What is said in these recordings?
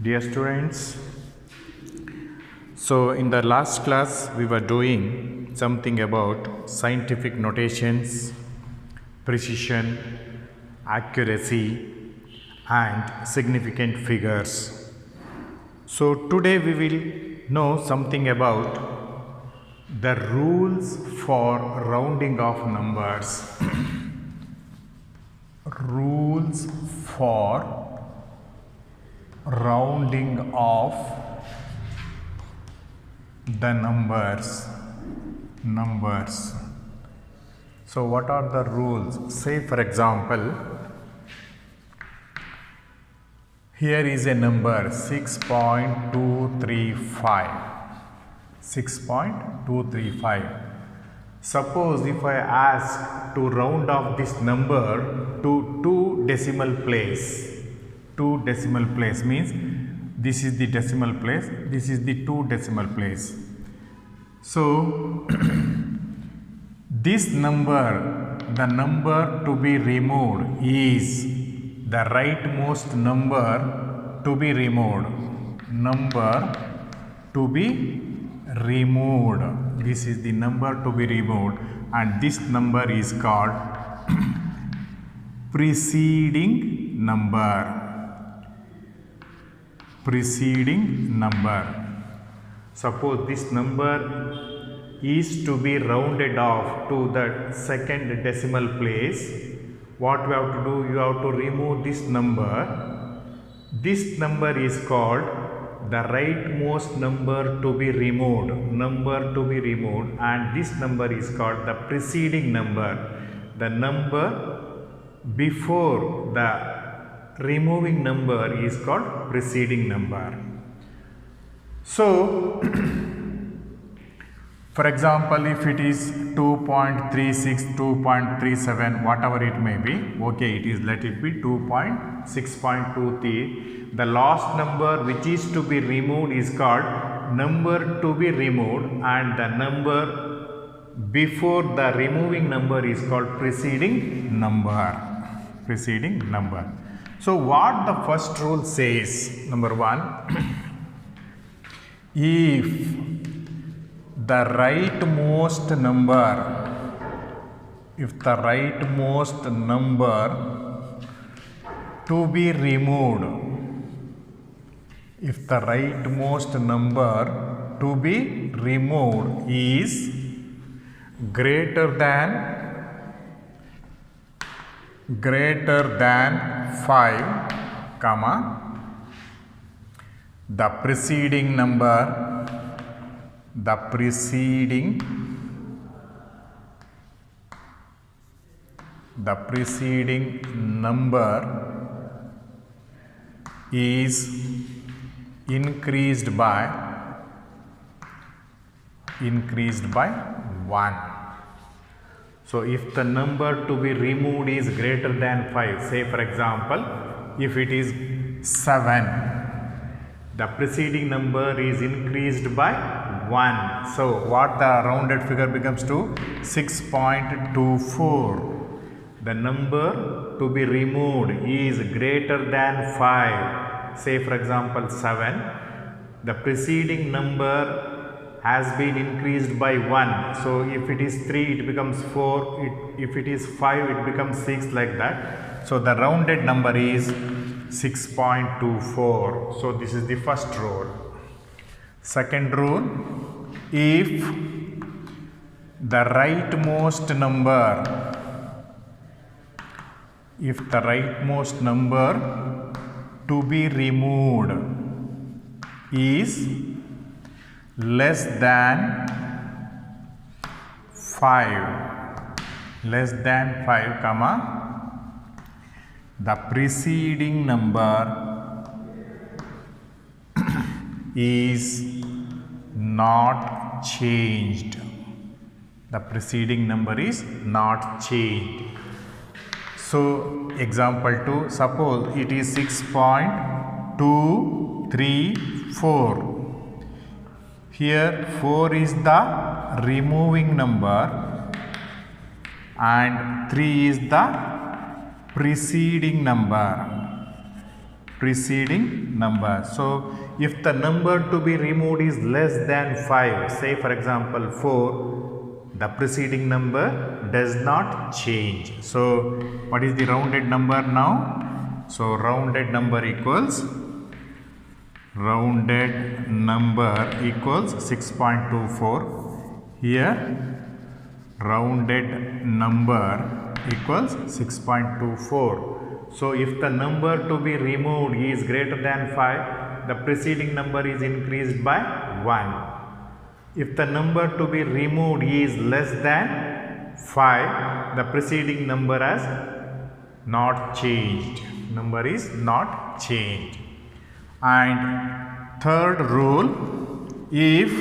Dear students, so in the last class we were doing something about scientific notations, precision, accuracy and significant figures. So today we will know something about the rules for rounding off numbers. Rules for rounding off the numbers. So what are the rules? Say for example, here is a number 6.235. Suppose if I ask to round off this number to 2 decimal place. 2 decimal place means this is the decimal place, this is the 2 decimal place. So this number, the number to be removed is the rightmost number to be removed. Number to be removed. This is the number to be removed, and this number is called preceding number. Preceding number. Suppose this number is to be rounded off to the second decimal place. What we have to do? You have to remove this number. This number is called the rightmost number to be removed. And this number is called the preceding number. The number before the removing number is called preceding number. So for example, if it is 2.36, 2.37, whatever it may be, okay, let it be 2.6.23. the last number which is to be removed is called number to be removed, and the number before the removing number is called preceding number. So what the first rule says, number 1, if the rightmost number to be removed, is greater than 5, the preceding number is increased by 1. So if the number to be removed is greater than 5, say for example, if it is 7, the preceding number is increased by 1. So what the rounded figure becomes to 6.24. The number to be removed is greater than 5. Say for example 7. The preceding number has been increased by 1. So if it is 3, it becomes 4. If it is 5, it becomes 6, like that. So the rounded number is 6.24. So this is the first rule. Second rule, if the rightmost number to be removed is less than 5, the preceding number is not changed. So example 2, suppose it is 6.234. Here 4 is the removing number and 3 is the preceding number. preceding number. So if the number to be removed is less than 5, say for example 4, the preceding number does not change. So what is the rounded number now? So rounded number equals 6.24. Here rounded number equals 6.24. So if the number to be removed is greater than 5, the preceding number is increased by 1. If the number to be removed is less than 5, the preceding number has not changed. Number is not changed. And third rule, if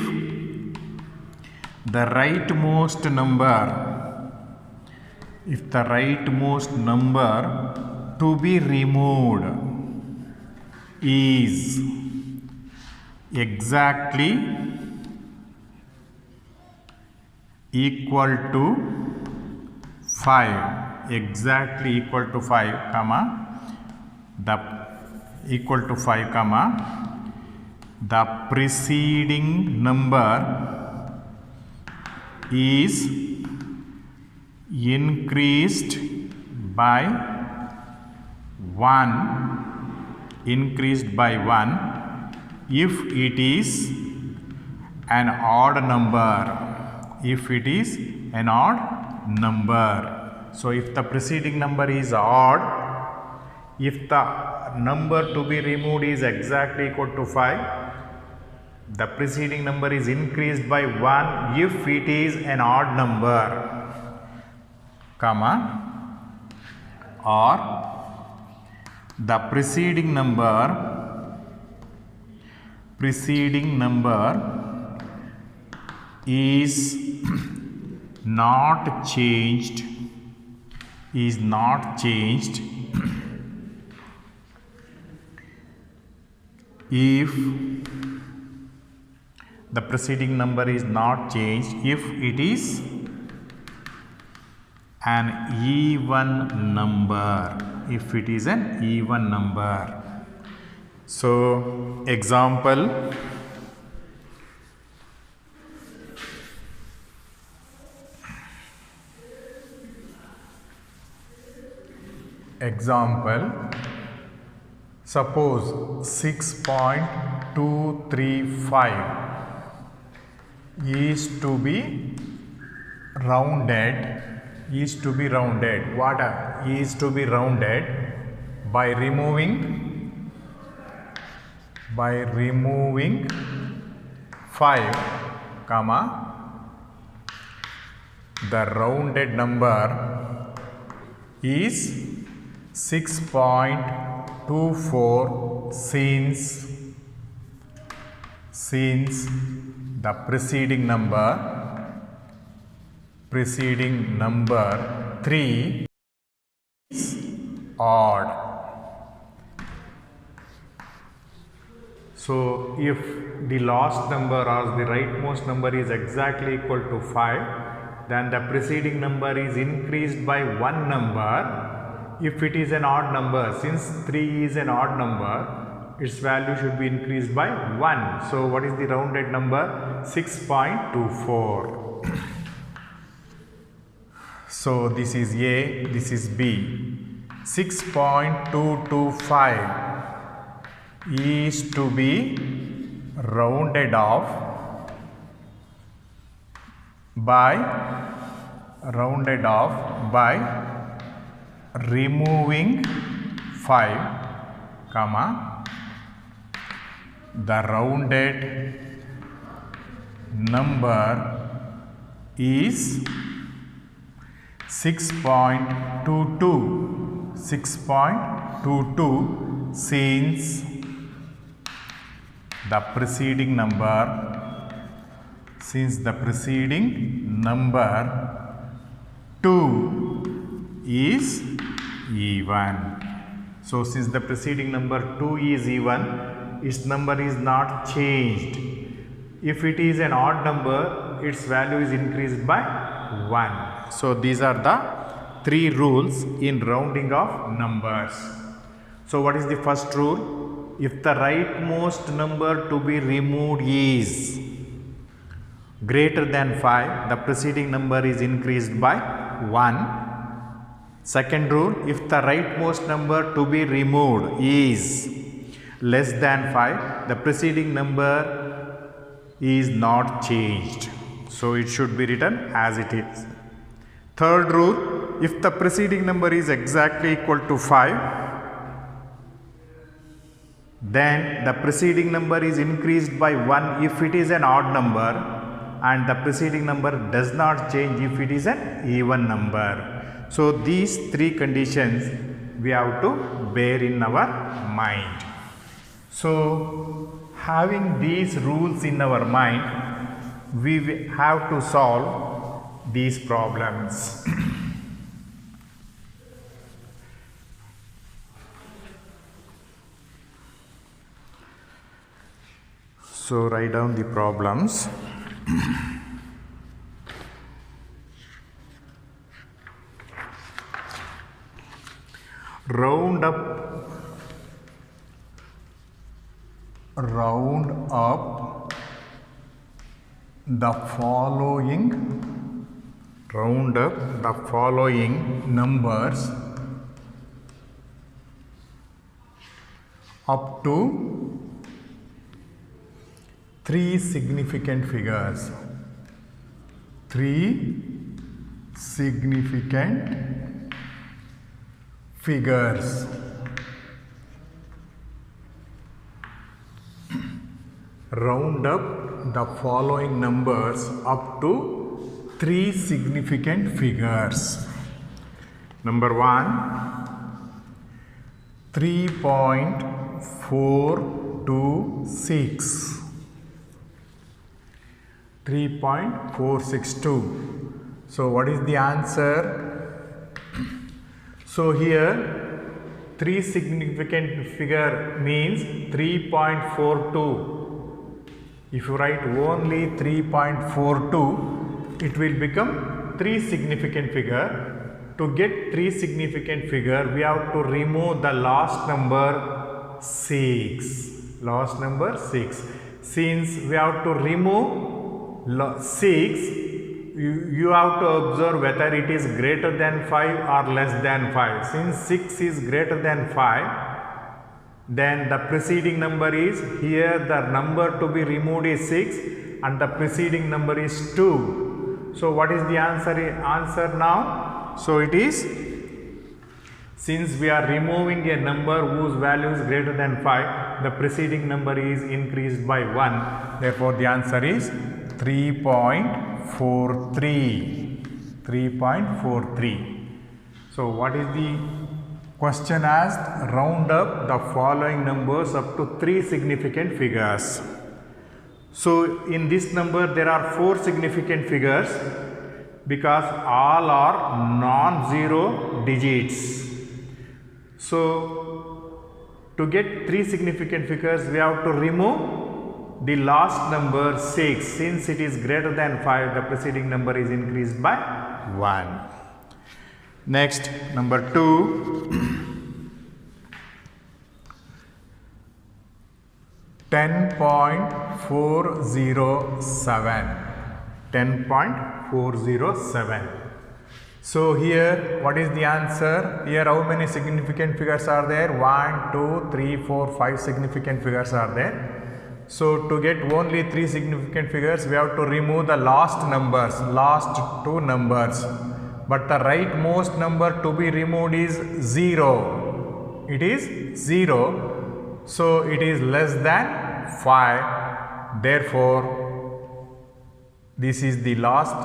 the rightmost number to be removed is exactly equal to 5, the preceding number is increased by 1 if it is an odd number. So if the preceding number is odd, if the number to be removed is exactly equal to 5, the preceding number is increased by 1 if it is an odd number, or the preceding number is not changed if the preceding number is not changed if it is an even number. So example, suppose 6.235 is to be rounded. What is to be rounded? By removing 5, the rounded number is 6.24 since the preceding number 3 is odd. So if the last number or the rightmost number is exactly equal to 5, then the preceding number is increased by 1 number. If it is an odd number, since 3 is an odd number, its value should be increased by 1. So what is the rounded number? 6.24. So this is A, this is B. 6.225 is to be rounded off by removing 5, the rounded number is 6.22 since the preceding number 2 is even. So since the preceding number 2 is even, its number is not changed. If it is an odd number, its value is increased by 1. So these are the 3 rules in rounding of numbers. So what is the first rule? If the rightmost number to be removed is greater than 5, the preceding number is increased by 1. Second rule, if the rightmost number to be removed is less than 5, the preceding number is not changed. So it should be written as it is. Third rule, if the preceding number is exactly equal to 5, then the preceding number is increased by 1 if it is an odd number, and the preceding number does not change if it is an even number. So these three conditions we have to bear in our mind. So having these rules in our mind, we have to solve these problems. So write down the problems. Round up the following numbers up to 3 significant figures. 3 significant figures. Round up the following numbers up to 3 significant figures. Number 1, 3.426. 3.462. So what is the answer? So here 3 significant figure means 3.42. If you write only 3.42, it will become 3 significant figure. To get 3 significant figure, we have to remove the last number 6. Last number 6. Since we have to remove 6, you have to observe whether it is greater than 5 or less than 5. Since 6 is greater than 5, then the preceding number is, here the number to be removed is 6 and the preceding number is 2. So what is the answer now? So it is, since we are removing a number whose value is greater than 5, the preceding number is increased by 1. Therefore the answer is 3.43. 3.43. So what is the question asked? Round up the following numbers up to 3 significant figures. So in this number there are 4 significant figures because all are non-zero digits. So to get 3 significant figures, we have to remove the last number 6. Since it is greater than 5, the preceding number is increased by 1. Next, number 2. 10.407. 10.407. So here, what is the answer? Here, how many significant figures are there? 1, 2, 3, 4, 5 significant figures are there. So to get only 3 significant figures, we have to remove the last numbers, last 2 numbers. But the rightmost number to be removed is 0. It is 0. So it is less than 5. Therefore, this is the last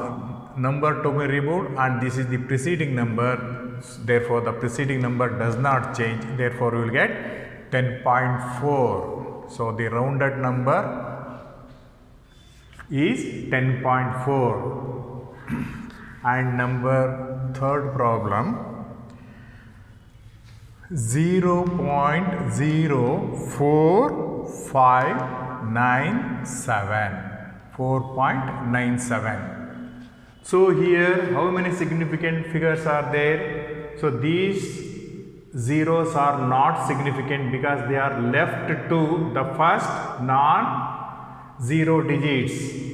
number to be removed and this is the preceding number. Therefore, the preceding number does not change. Therefore, we will get 10.4. So the rounded number is 10.4. And number 3rd problem, 0.0497. 4.97. So here, how many significant figures are there? So these zeros are not significant because they are left to the first non-zero digits.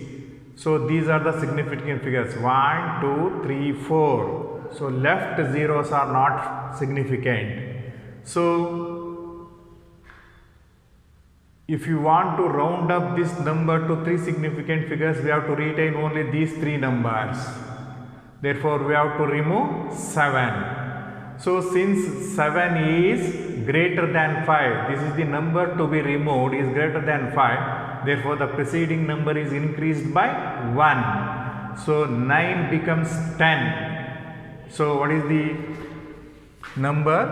So these are the significant figures 1, 2, 3, 4. So left zeros are not significant. So if you want to round up this number to 3 significant figures, we have to retain only these 3 numbers. Therefore, we have to remove 7. So since 7 is greater than 5, this is the number to be removed is greater than 5. Therefore, the preceding number is increased by 1. So 9 becomes 10. So what is the number?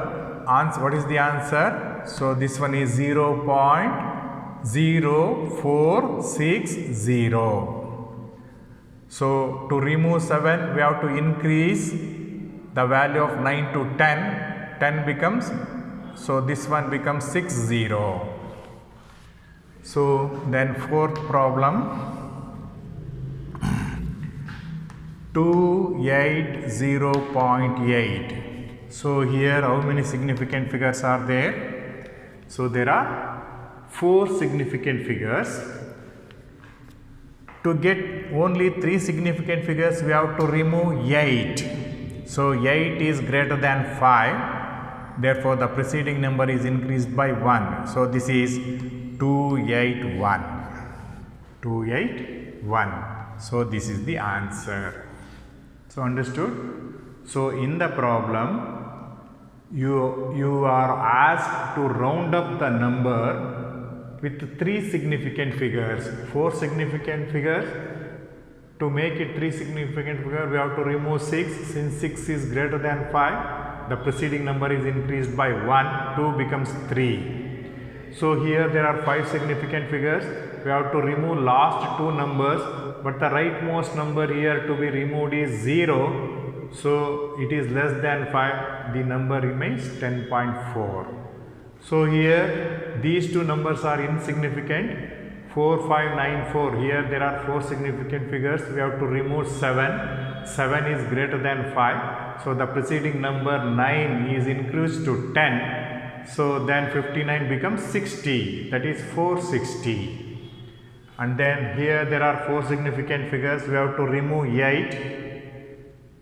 What is the answer? So this one is 0.0460. So to remove 7, we have to increase the value of 9 to 10. 10 becomes, so this one becomes 60. So then fourth problem, 280.8. So here how many significant figures are there? So there are 4 significant figures. To get only 3 significant figures, we have to remove 8. So 8 is greater than 5. Therefore, the preceding number is increased by 1. So this is 281. 281. So this is the answer. So understood? So in the problem, you are asked to round up the number with 3 significant figures, 4 significant figures. To make it 3 significant figures, we have to remove 6. Since 6 is greater than 5, the preceding number is increased by 1. 2 becomes 3. So here there are 5 significant figures. We have to remove last 2 numbers, but the rightmost number here to be removed is 0. So it is less than 5. The number remains 10.4. So here these 2 numbers are insignificant. 4, 5, 9, 4. Here there are 4 significant figures. We have to remove 7. 7 is greater than 5. So the preceding number 9 is increased to 10. So then 59 becomes 60. That is 460. And then here there are 4 significant figures. We have to remove 8.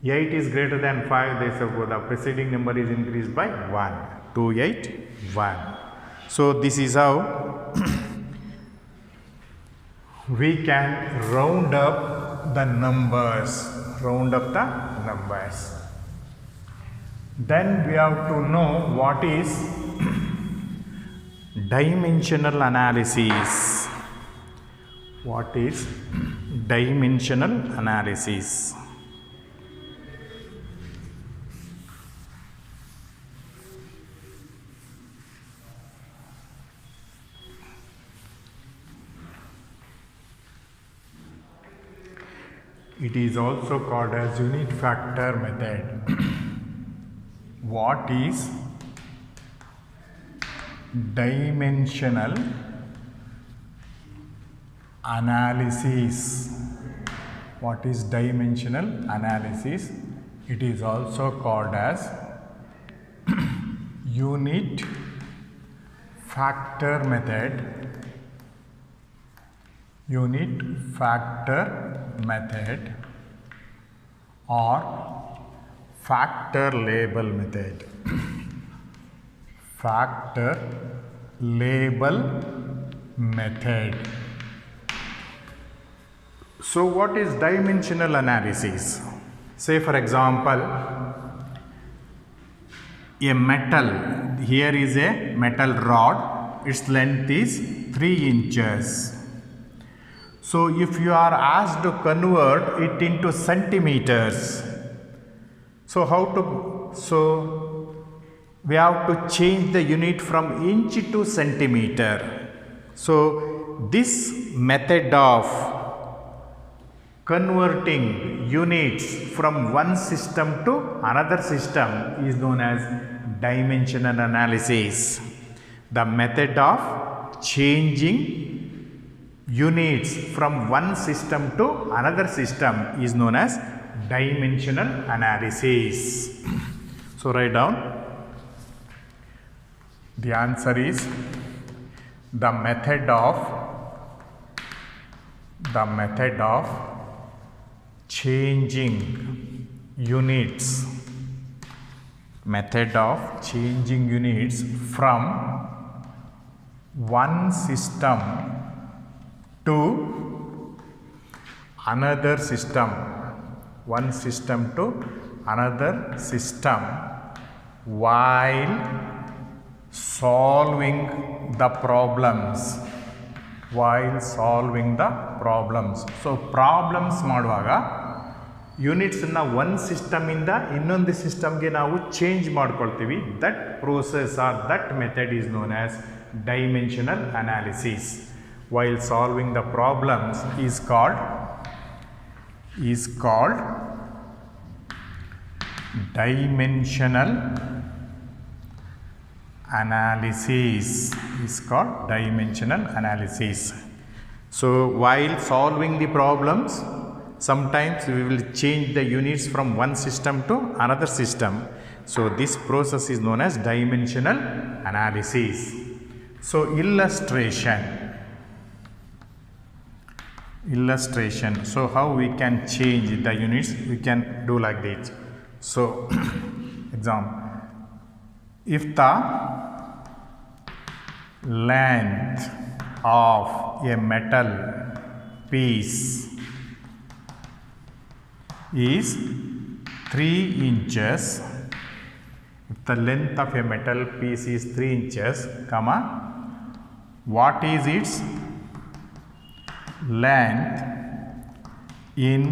8 is greater than 5. Therefore the preceding number is increased by 1. 281. So this is how we can round up the numbers. Then we have to know what is dimensional analysis. What is dimensional analysis? It is also called as unit factor method. What is dimensional analysis? What is dimensional analysis? It is also called as unit factor method. Unit factor method or factor label method. Factor label method. So what is dimensional analysis? Say for example, a metal, here is a metal rod, its length is 3 inches. So if you are asked to convert it into centimeters, so we have to change the unit from inch to centimeter. So this method of converting units from one system to another system is known as dimensional analysis. The method of changing units from one system to another system is known as dimensional analysis. So write down The answer is the method of changing units. Method of changing units from one system to another system. One system to another system while solving the problems. So problems ಮಾಡುವಾಗ ಯೂನಿಟ್ಸನ್ನು ಒಂದು ಸಿಸ್ಟಮಿಂದ ಇನ್ನೊಂದು ಸಿಸ್ಟಮ್ಗೆ ನಾವು change ಮಾಡ್ಕೊಳ್ತೀವಿ. That process or that method is known as dimensional analysis. While solving the problems is called dimensional analysis. So while solving the problems, sometimes we will change the units from one system to another system. So this process is known as dimensional analysis. So illustration. So how we can change the units? We can do like this. So example, if the length of a metal piece is 3 inches, if the length of a metal piece is 3 inches, comma, what is its length in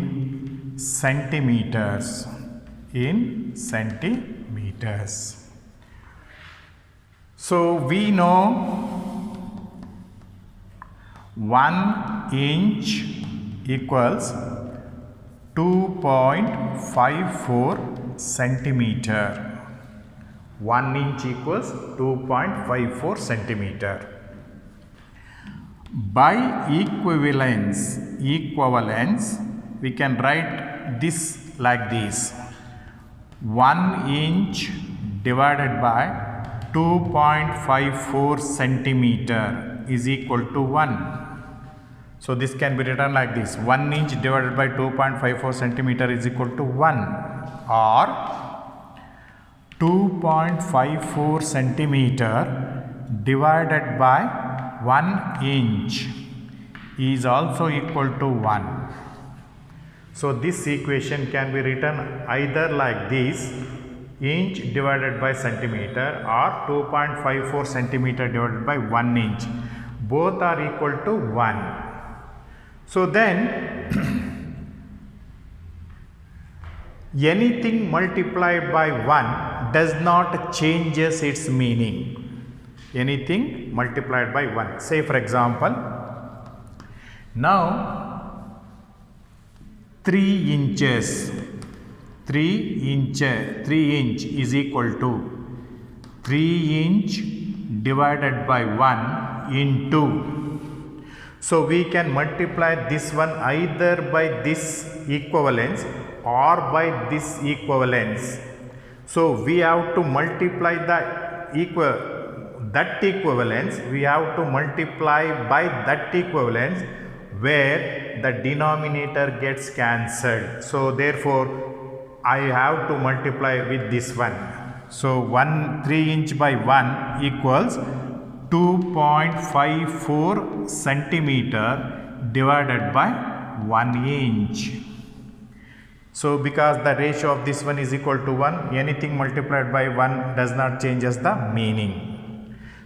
centimeters? So we know 1 inch equals 2.54 centimeter. 1 inch equals 2.54 centimeter. By equivalence, we can write this like this: 1 inch divided by 2.54 centimeter is equal to 1. So this can be written like this: 1 inch divided by 2.54 centimeter is equal to 1, or 2.54 centimeter divided by 1 inch is also equal to 1. So this equation can be written either like this: inch divided by centimeter, or 2.54 centimeter divided by 1 inch. Both are equal to 1. So then anything multiplied by 1 does not changes its meaning. Anything multiplied by 1. Say for example, now 3 inch is equal to 3 inch divided by 1 into. So we can multiply this one either by this equivalence or by this equivalence. So we have to multiply that equivalence, we have to multiply by that equivalence where the denominator gets cancelled. So therefore I have to multiply with this one. So 3 inch by 1 equals 2.54 centimeter divided by 1 inch. So because the ratio of this one is equal to 1, anything multiplied by 1 does not changes the meaning.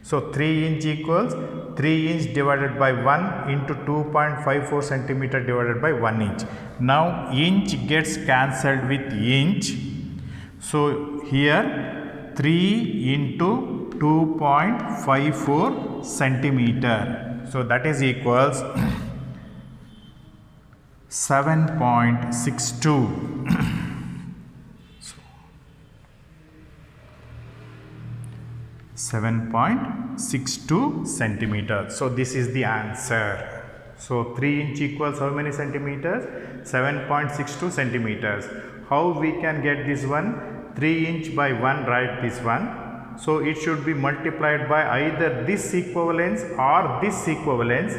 So 3 inch equals 3 inch divided by 1 into 2.54 centimeter divided by 1 inch. Now inch gets cancelled with inch. So here 3 into 2.54 centimeter. So that is equals 7.62. 7.62 centimeters. So this is the answer. So 3 inch equals how many centimeters? 7.62 centimeters. How we can get this one? 3 inch by 1, write this one. So it should be multiplied by either this equivalence or this equivalence.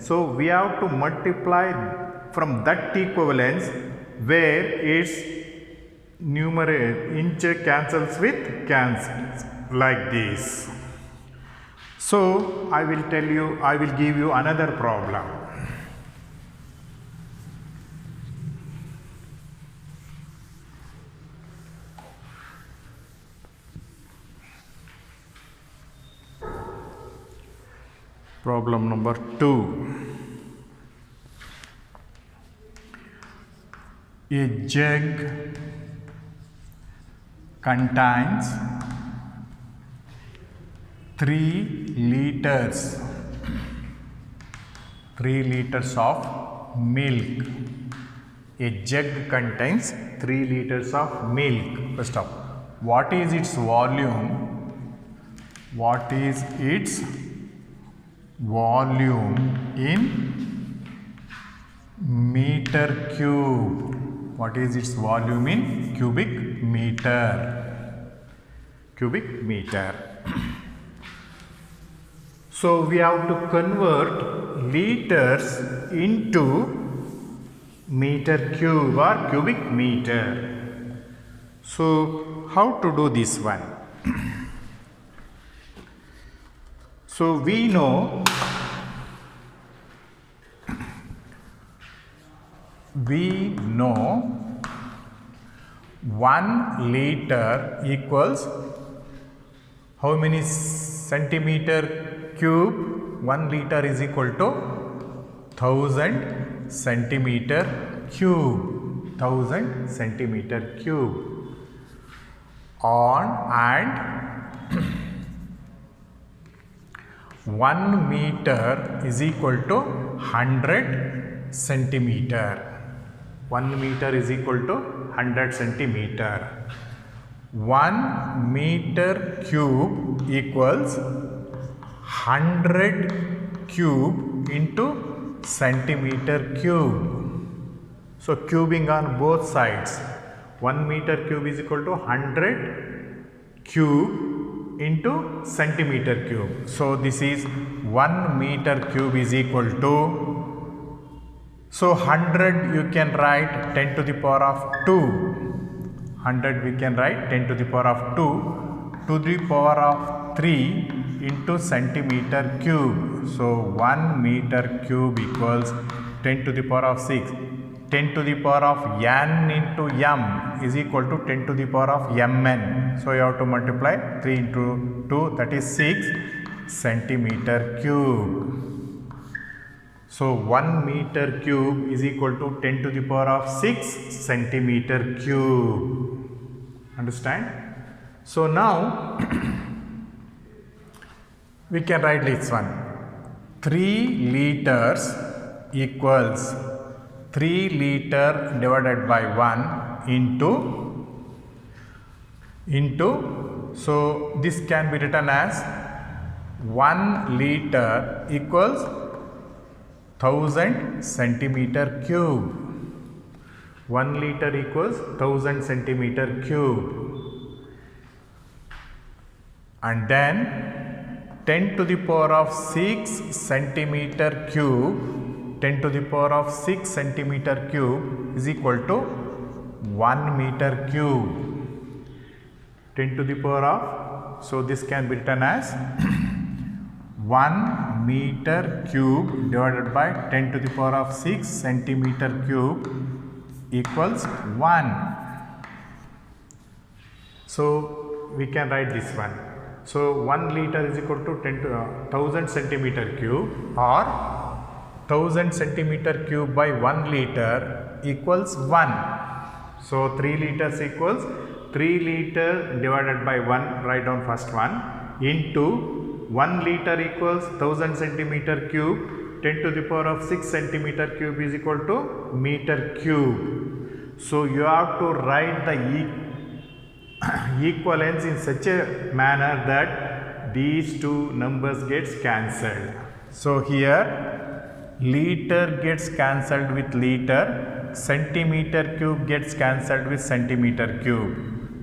So we have to multiply from that equivalence where its numerator integer cancels with cancels, like this. So I will give you another problem. Problem number 2. A jug contains 3 liters of milk. A jug contains 3 liters of milk. First of all, what is its volume? What is its volume in meter cube? What is its volume in cubic meter? Cubic meter. So we have to convert liters into meter cube or cubic meter. So how to do this one? So we know 1 liter equals how many centimeter cube? 1 liter is equal to 1000 centimeter cube. 1000 centimeter cube. And 1 meter is equal to 100 centimeter. 1 meter is equal to 100 centimeter. 1 meter cube equals 100 cube into centimeter cube. So cubing on both sides. 1 meter cube is equal to 100 cube into centimeter cube. So this is 1 meter cube is equal to, so 100 you can write 10 to the power of 2. 100 we can write 10 to the power of 2 to the power of 3 into centimeter cube. So 1 meter cube equals 10 to the power of 6. 10 to the power of n into m is equal to 10 to the power of mn. So you have to multiply 3 into 2, that is 6 centimeter cube. So 1 meter cube is equal to 10 to the power of 6 centimeter cube. Understand? So now we can write this one. 3 liters equals 3 liter divided by 1 into, so this can be written as 1 liter equals 1000 centimeter cube. 1 liter equals 1000 centimeter cube. And then 10 to the power of 6 centimeter cube, 10 to the power of 6 centimeter cube is equal to 1 meter cube. 10 to the power of, so this can be written as 1 meter cube divided by 10 to the power of 6 centimeter cube equals 1. So we can write this one. So 1 liter is equal to 1000 centimeter cube, or 1000 centimeter cube by 1 liter equals 1. So 3 liters equals 3 liter divided by 1, write down first one, into 1 liter equals 1000 centimeter cube, 10 to the power of 6 centimeter cube is equal to meter cube. So you have to write the equivalence in such a manner that these two numbers gets cancelled. So here liter gets cancelled with liter, centimeter cube gets cancelled with centimeter cube.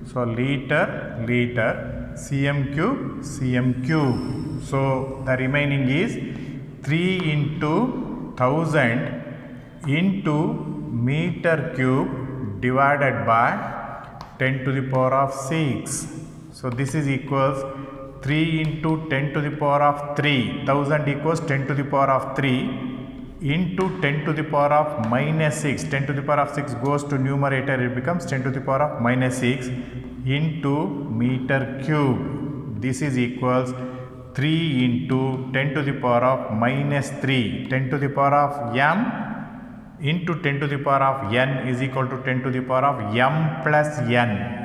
So liter, liter, cm cube. So the remaining is 3 into 1000 into meter cube divided by 10 to the power of 6. So this is equals 3 into 10 to the power of 3. 1000 equals 10 to the power of 3 into 10 to the power of minus 6. 10 to the power of 6 goes to numerator, it becomes 10 to the power of minus 6 into meter cube. This is equals 3 into 10 to the power of minus 3. 10 to the power of m into 10 to the power of n is equal to 10 to the power of m plus n.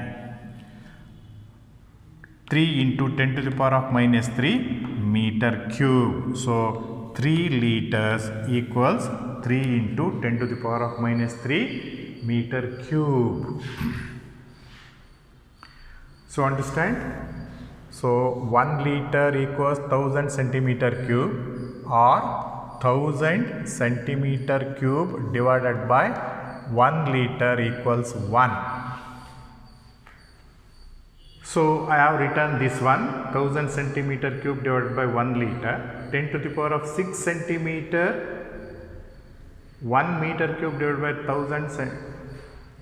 3 into 10 to the power of minus 3 meter cube. So 3 liters equals 3 into 10 to the power of minus 3 meter cube. So understand? So 1 liter equals 1000 centimeter cube or 1000 centimeter cube divided by 1 liter equals 1. So I have written this one, 1000 centimeter cube divided by 1 liter, 10 to the power of 6 centimeter, 1 meter cube divided by 1000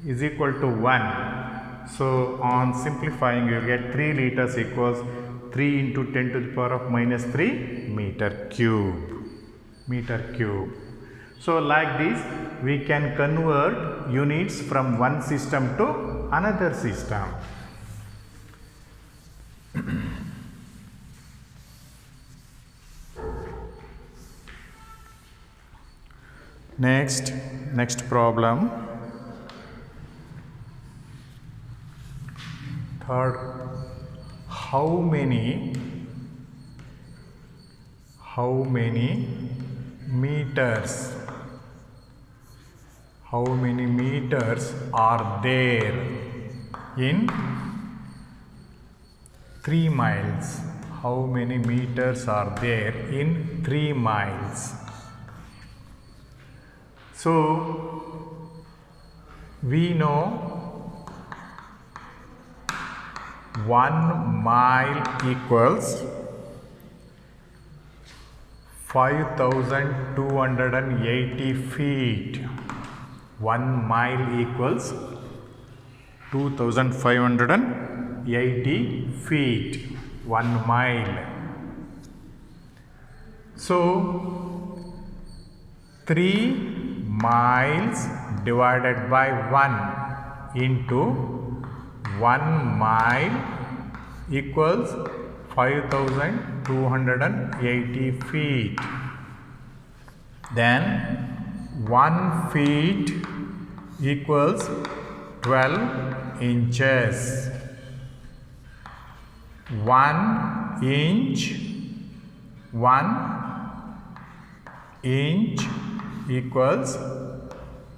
is equal to 1. So on simplifying you will get 3 liters equals 3 into 10 to the power of minus 3 meter cube. So like this we can convert units from one system to another system. Next problem. Third, how many meters are there in 3 miles? How many meters are there in 3 miles? So we know 1 mile equals 5280 feet. 1 mile equals 2580 feet. 1 mile. So 3 miles divided by 1 into 1 mile equals 5280 feet. Then 1 feet equals 12 inches. 1 inch equals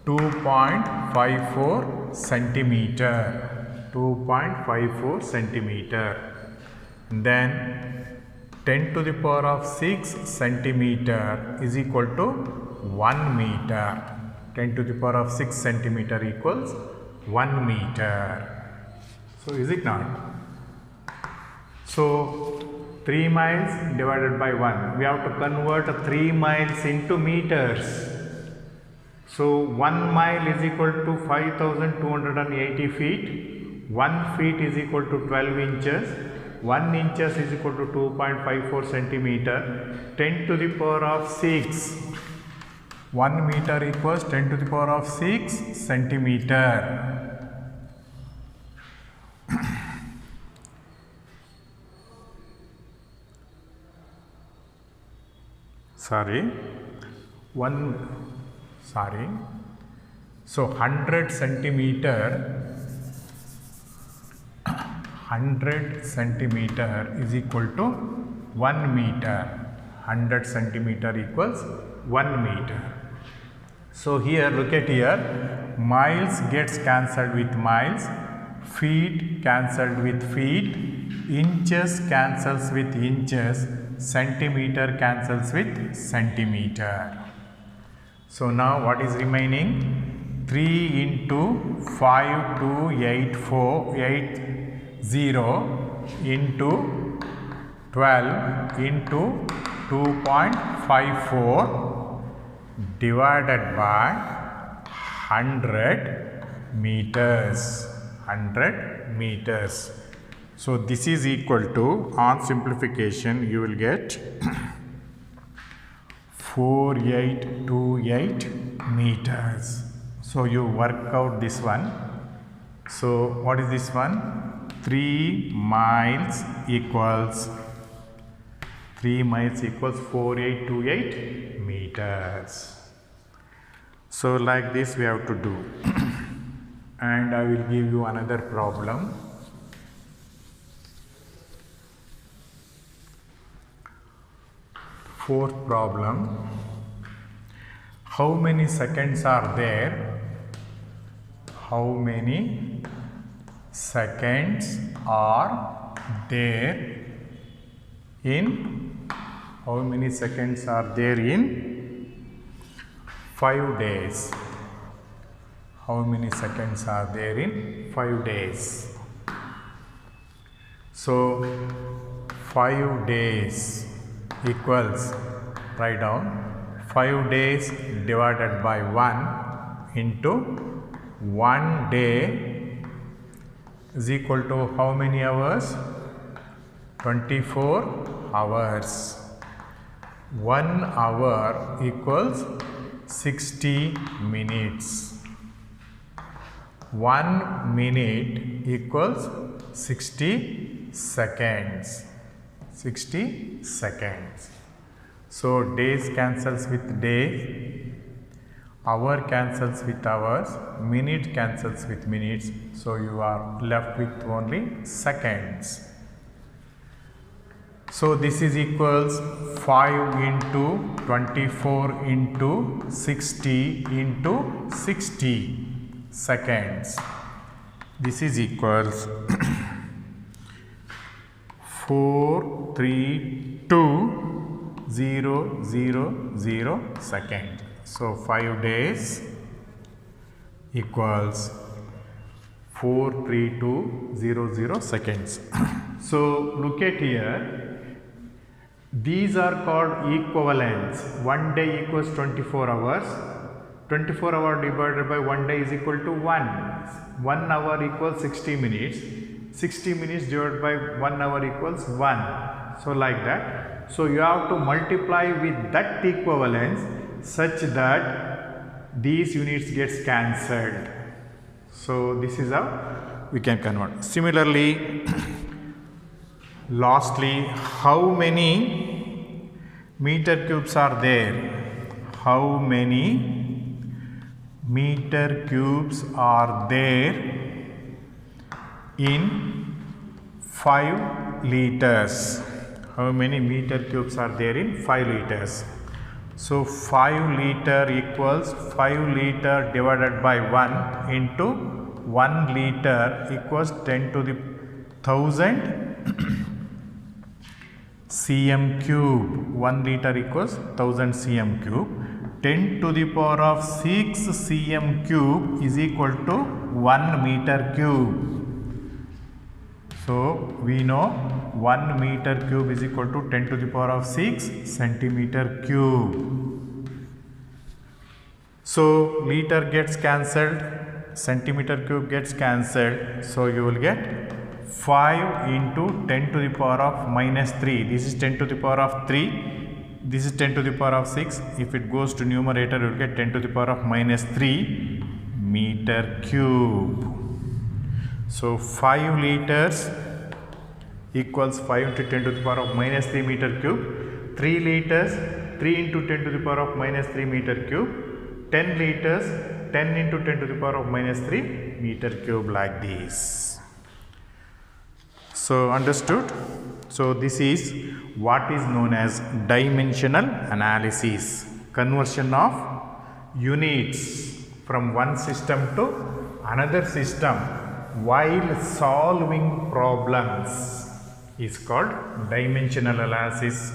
2.54 centimeter. 2.54 centimeter. Then 10 to the power of 6 centimeter is equal to 1 meter. 10 to the power of 6 centimeter equals 1 meter. So is it not? So 3 miles divided by 1. We have to convert 3 miles into meters. So 1 mile is equal to 5280 feet. 1 feet is equal to 12 inches. 1 inches is equal to 2.54 centimeter. 10 to the power of 6. 1 meter equals 10 to the power of 6 centimeter. So 100 centimeter is equal to 1 meter. 100 centimeter equals 1 meter. So here, look at here, miles gets cancelled with miles, feet cancelled with feet, inches cancels with inches, centimeter cancels with centimeter. So now what is remaining? 3 into 5280 into 12 into 2.54 divided by 100 meters. 100 meters. So this is equal to, on simplification, you will get 4828 meters. So you work out this one. So what is this one? 3 miles equals 4828 meters. So like this we have to do. And I will give you another problem. Fourth problem. How many seconds are there? How many seconds are there in how many seconds are there in 5 days? How many seconds are there in 5 days? So 5 days equals, write down, 5 days divided by 1 into 1 day is equal to how many hours? 24 hours. 1 hour equals 60 minutes. 1 minute equals 60 seconds. 60 seconds. So days cancels with days, hour cancels with hours, minute cancels with minutes. So you are left with only seconds. So this is equals 5 into 24 into 60 into 60 seconds. This is equals 432,000 seconds. So 5 days equals 432,000 seconds. So look at here. These are called equivalents. 1 day equals 24 hours. 24 hours divided by 1 day is equal to 1. 1 hour equals 60 minutes. 60 minutes divided by 1 hour equals 1. So like that. So you have to multiply with that equivalence such that these units gets cancelled. So this is how we can convert. Similarly, lastly, how many meter cubes are there? How many meter cubes are there in 5 liters? How many meter cubes are there in 5 liters? So 5 liter equals 5 liter divided by 1 into 1 liter equals 10 to the 1000 cm cube. 1 liter equals 1000 cm cube. 10 to the power of 6 cm cube is equal to 1 meter cube. So we know 1 meter cube is equal to 10 to the power of 6 centimeter cube. So liter gets cancelled, centimeter cube gets cancelled. So you will get 5 into 10 to the power of minus 3. This is 10 to the power of 3. This is 10 to the power of 6. If it goes to numerator, you will get 10 to the power of minus 3 meter cube. So 5 liters equals 5 into 10 to the power of minus 3 meter cube. 3 liters, 3 into 10 to the power of minus 3 meter cube. 10 liters, 10 into 10 to the power of minus 3 meter cube, like this. So understood? So this is what is known as dimensional analysis, conversion of units from one system to another system while solving problems is called dimensional analysis.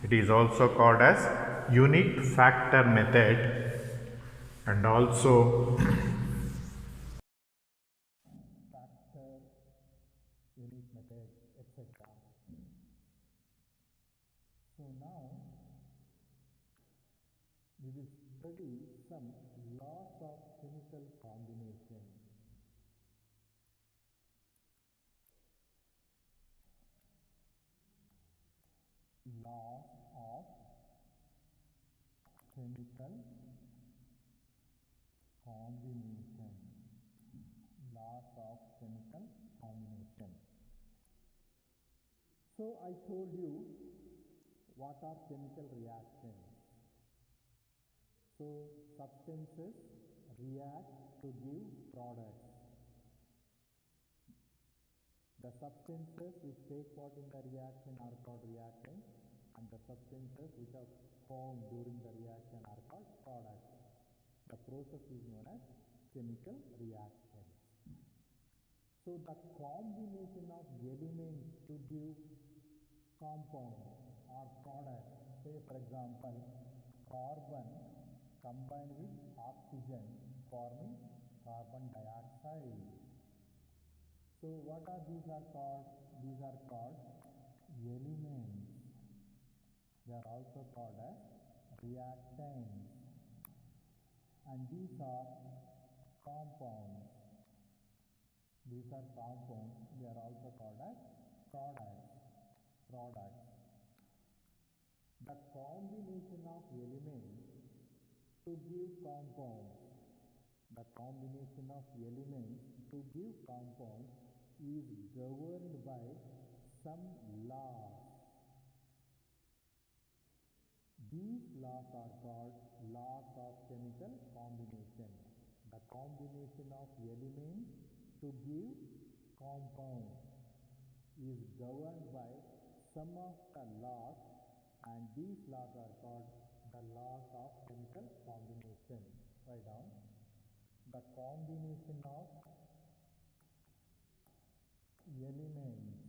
It is also called as unit factor method and also now we will study some laws of chemical combination. Laws of chemical combination. Laws of chemical combination. So I told you what are chemical reactions. So substances react to give products. The substances which take part in the reaction are called reactants, and the substances which are formed during the reaction are called products. The process is known as chemical reactions. So the combination of elements to give compounds or products, say for example carbon combined with oxygen forming carbon dioxide. So what are these are called? These are called elements. They are also called as reactants, and these are compounds. These are compounds. They are also called as products. The combination of elements to give compounds. The combination of elements to give compounds is governed by some laws. These laws are called laws of chemical combination. The combination of elements to give compounds is governed by some of the laws, and these laws are called the laws of chemical combination. Write down. The combination of elements.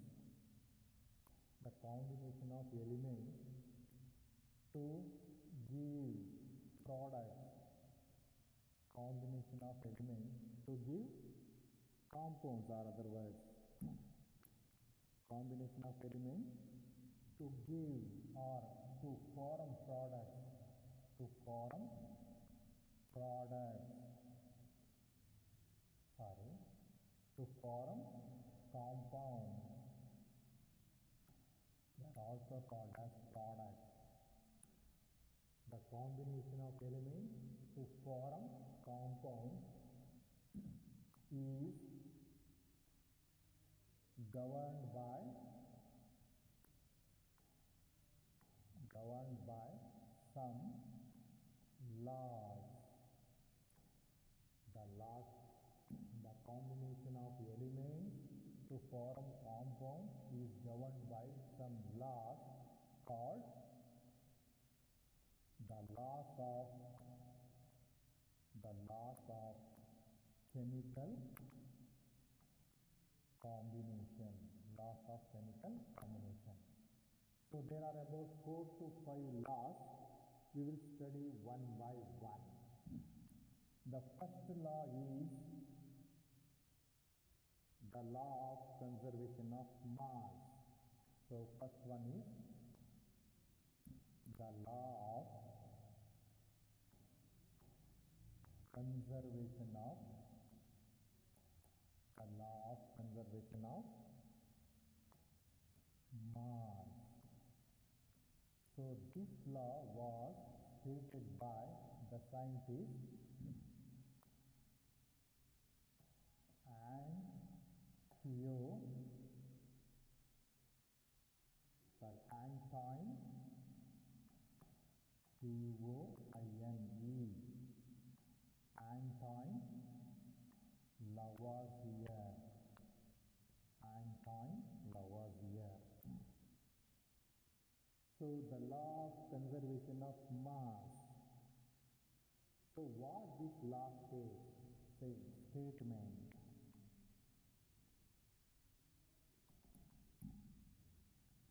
The combination of elements to give products. Combination of elements to give compounds or other words. Combination of elements to give or to form products. To form products. To form compounds. They are also called as products. The combination of elements to form compounds is governed by some laws. The combination of elements to form compounds is governed by some laws called the laws of chemical combination. Laws of chemical combination. So there are about 4 to 5 laws. We will study one by one. The first law is the law of conservation of mass. So first one is the law of conservation of mass. So this law was stated by the scientist Antoine Antoine Lavoisier. So the law of conservation of mass. So what this law statement.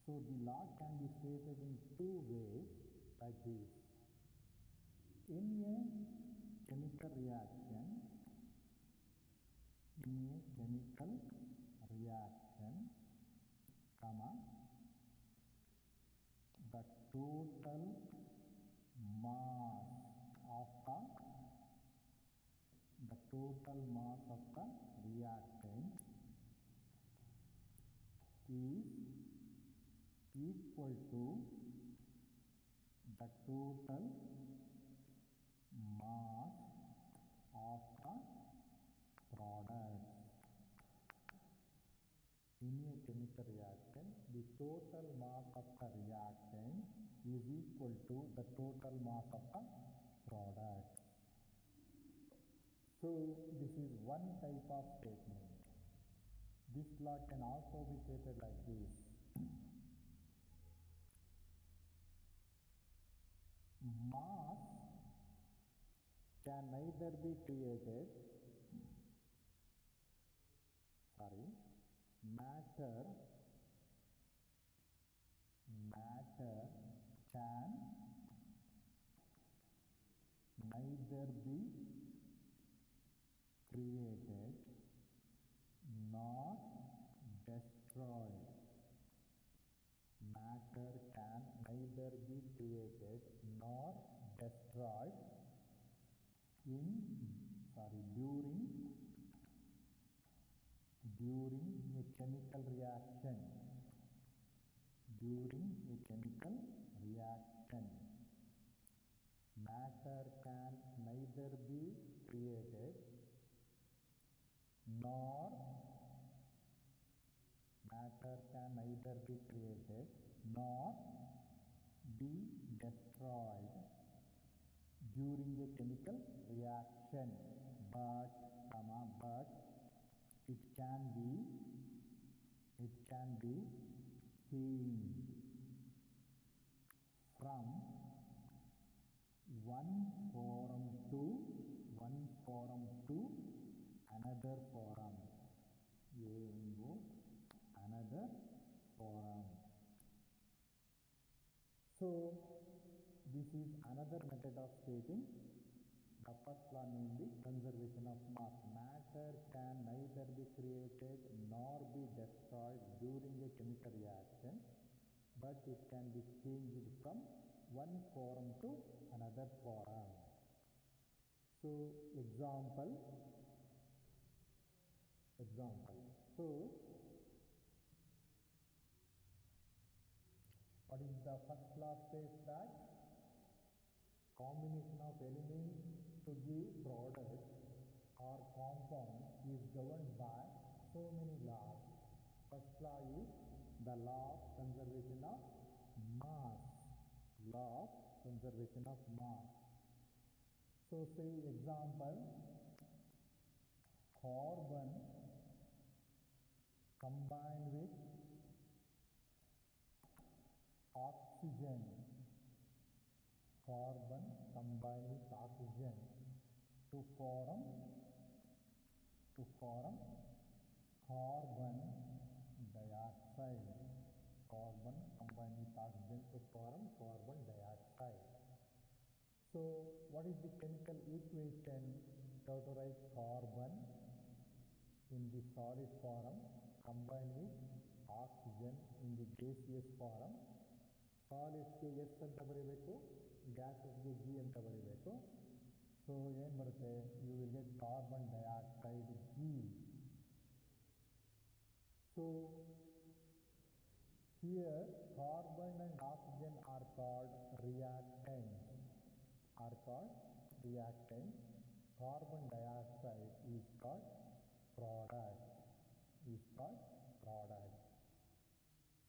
So the law can be stated in two ways, like this. In a chemical reaction, the total mass of the reactant is equal to the total mass of the products. In a chemical reaction, the total mass of the reactant is equal to the total mass of the products. So this is one type of statement. This law can also be stated like this. Mass can neither be created, matter can neither be created nor destroyed. Matter can neither be created nor destroyed during a chemical reaction. Matter can neither be created nor be destroyed during a chemical reaction, but it can be changed from one forum to another forum. Another forum. So this is another method of stating the first law, namely conservation of mass. Matter can neither be created nor be destroyed during a chemical reaction, but it can be changed from one forum to another forum. So example. So what is the first law? States that combination of elements to give products or compounds is governed by so many laws. First law is the law of conservation of mass. So say example, carbon combined with oxygen to form carbon dioxide. Carbon combined with oxygen to form carbon dioxide. So what is the chemical equation? You have to write carbon in the solid form combined with oxygen in the gaseous form. Solids ಗೆ S ಅಂತ ಬರೀಬೇಕು, gases ಗೆ G ಅಂತ ಬರೀಬೇಕು. So ಏನು ಬರುತ್ತೆ? You will get carbon dioxide G. So here carbon and oxygen are called reactants. Carbon dioxide is called product.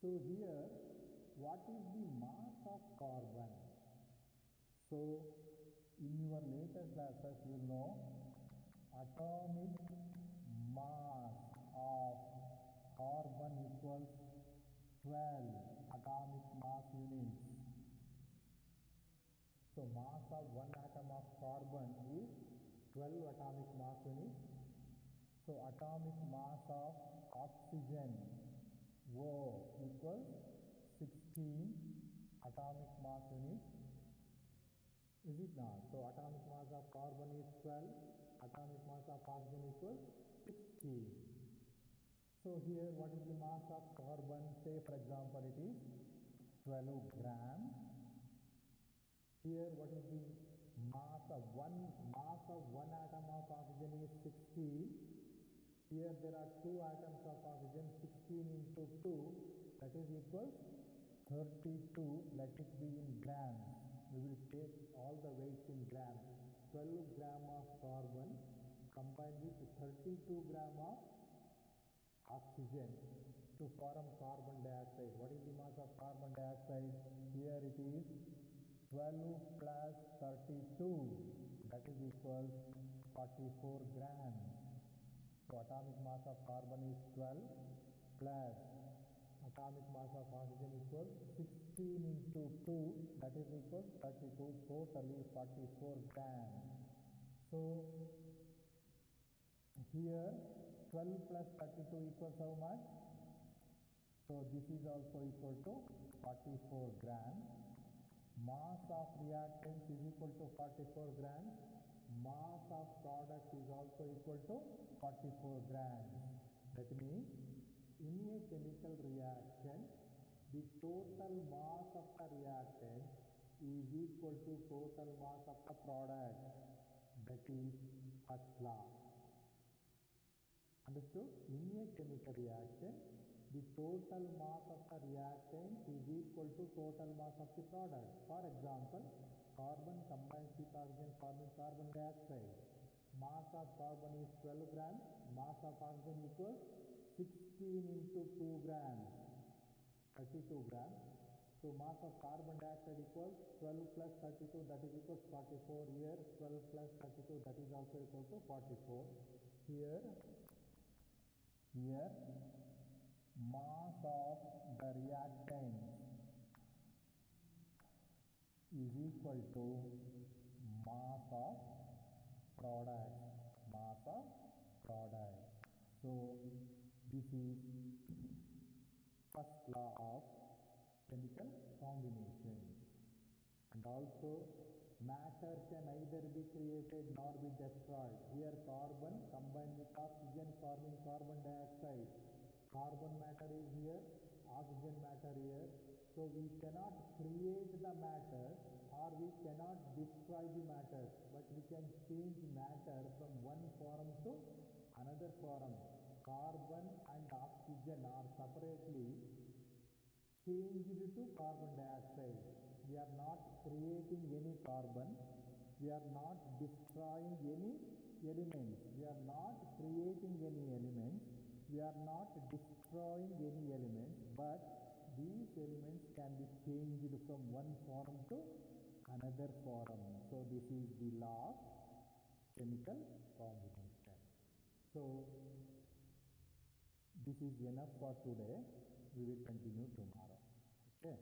So here, what is the mass of carbon? So in your later classes you will know atomic mass of carbon equals 12 atomic mass units. So mass of one atom of carbon is 12 atomic mass units. So atomic mass of oxygen O equals 16 atomic mass units. Is it not? So atomic mass of carbon is 12, atomic mass of oxygen equals 16. So here what is the mass of carbon? Say for example it is 12 grams. Here what is the mass of one atom of oxygen is 16. Here there are 2 atoms of oxygen, 16 into 2, that is equals 32. Let it be in grams. We will take all the weights in grams. 12 gram of carbon combined with 32 gram of oxygen to form carbon dioxide. What is the mass of carbon dioxide? Here it is 12 plus 32, that is equals 44 grams. So atomic mass of carbon is 12 plus atomic mass of oxygen equals 16 into 2, that is equals 32, totally 44 grams. So here 12 plus 32 equals how much? So this is also equal to 44 grams. Mass of reactants is equal to 44 grams. Mass of products is also equal to 44 grams. That means in a chemical reaction, the total mass of the reactant is equal to total mass of the product. That is first law. Understood? In a chemical reaction, the total mass of the reactant is equal to total mass of the product. For example, carbon combines with oxygen forming carbon dioxide. Mass of carbon is 12 grams. Mass of oxygen equals 16 into 2 grams, 32 grams. So mass of carbon dioxide equals 12 plus 32, that is equals 44. Here 12 plus 32, that is also equal to 44. Here mass of the reactants is equal to mass of products. So this is first law of chemical combinations. And also matter can neither be created nor be destroyed. Here carbon combined with oxygen forming carbon dioxide. Carbon matter is here, oxygen matter here. So we cannot create the matter or we cannot destroy the matter, but we can change matter from one form to another form. Carbon and oxygen are separately changed to carbon dioxide. We are not creating any carbon. We are not destroying any elements. We are not creating any elements. We are not destroying any elements, but these elements can be changed from one form to another form. So this is the law of chemical combination. So this is enough for today. We will continue tomorrow. Okay.